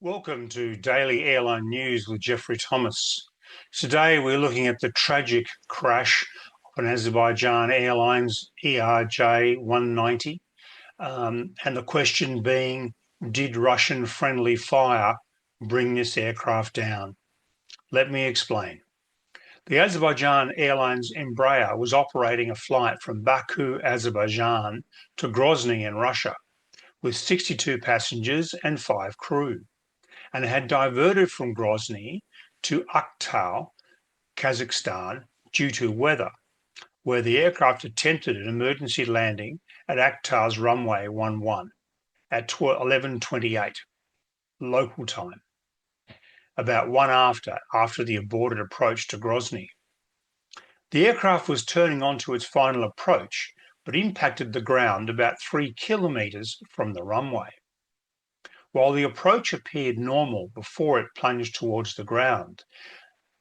Welcome to Daily Airline News with Jeffrey Thomas. Today we're looking at the tragic crash of an Azerbaijan Airlines ERJ-190, and the question being, did Russian friendly fire bring this aircraft down? Let me explain. The Azerbaijan Airlines Embraer was operating a flight from Baku, Azerbaijan to Grozny in Russia with 62 passengers and 5 crew, and had diverted from Grozny to Aktau, Kazakhstan, due to weather, where the aircraft attempted an emergency landing at Aktau's runway 11 at 11:28 local time, about 1 after the aborted approach to Grozny. The aircraft was turning onto its final approach, but impacted the ground about 3 kilometres from the runway. While the approach appeared normal before it plunged towards the ground,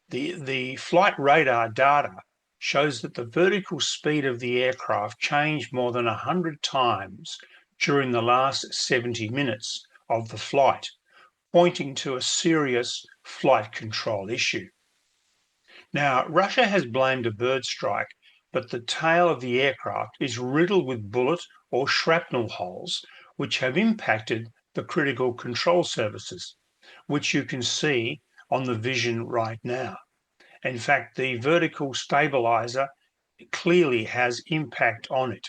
the flight radar data shows that the vertical speed of the aircraft changed more than 100 times during the last 70 minutes of the flight, pointing to a serious flight control issue. Now, Russia has blamed a bird strike, but the tail of the aircraft is riddled with bullet or shrapnel holes, which have impacted the critical control surfaces, which you can see on the vision right now. In fact, the vertical stabilizer clearly has impact on it.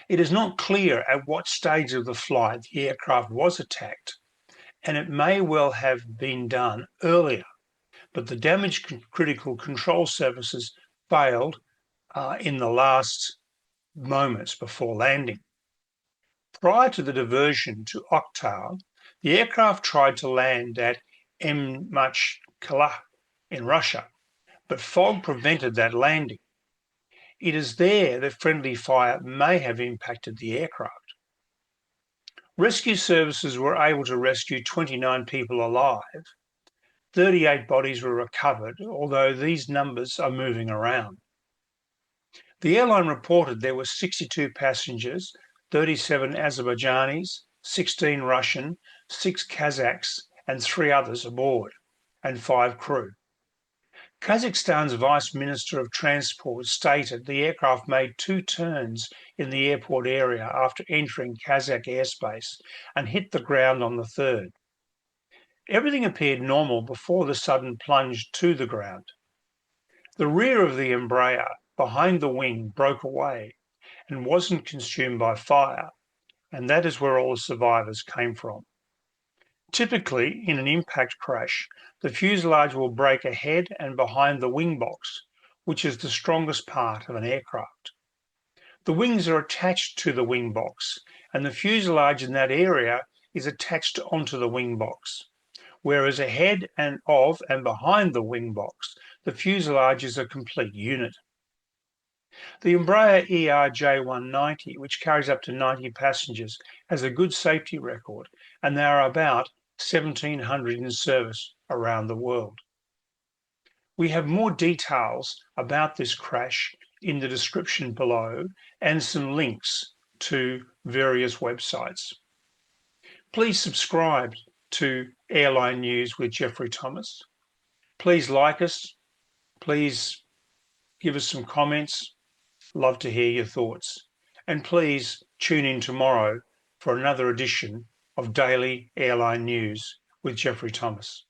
It is not clear at what stage of the flight the aircraft was attacked, and it may well have been done earlier, but the damaged critical control surfaces failed in the last moments before landing. Prior to the diversion to Aktau, the aircraft tried to land at Machkala in Russia, but fog prevented that landing. It is there that friendly fire may have impacted the aircraft. Rescue services were able to rescue 29 people alive. 38 bodies were recovered, although these numbers are moving around. The airline reported there were 62 passengers, 37 Azerbaijanis, 16 Russian, 6 Kazakhs, and 3 others aboard, and 5 crew. Kazakhstan's Vice Minister of Transport stated the aircraft made 2 turns in the airport area after entering Kazakh airspace and hit the ground on the 3rd. Everything appeared normal before the sudden plunge to the ground. The rear of the Embraer, behind the wing, broke away and wasn't consumed by fire, and that is where all the survivors came from. Typically, in an impact crash, the fuselage will break ahead and behind the wing box, which is the strongest part of an aircraft. The wings are attached to the wing box, and the fuselage in that area is attached onto the wing box, whereas ahead and behind the wing box, the fuselage is a complete unit. The Embraer ERJ-190, which carries up to 90 passengers, has a good safety record, and there are about 1,700 in service around the world. We have more details about this crash in the description below and some links to various websites. Please subscribe to Airline News with Jeffrey Thomas. Please like us. Please give us some comments. Love to hear your thoughts. And please tune in tomorrow for another edition of Daily Airline News with Jeffrey Thomas.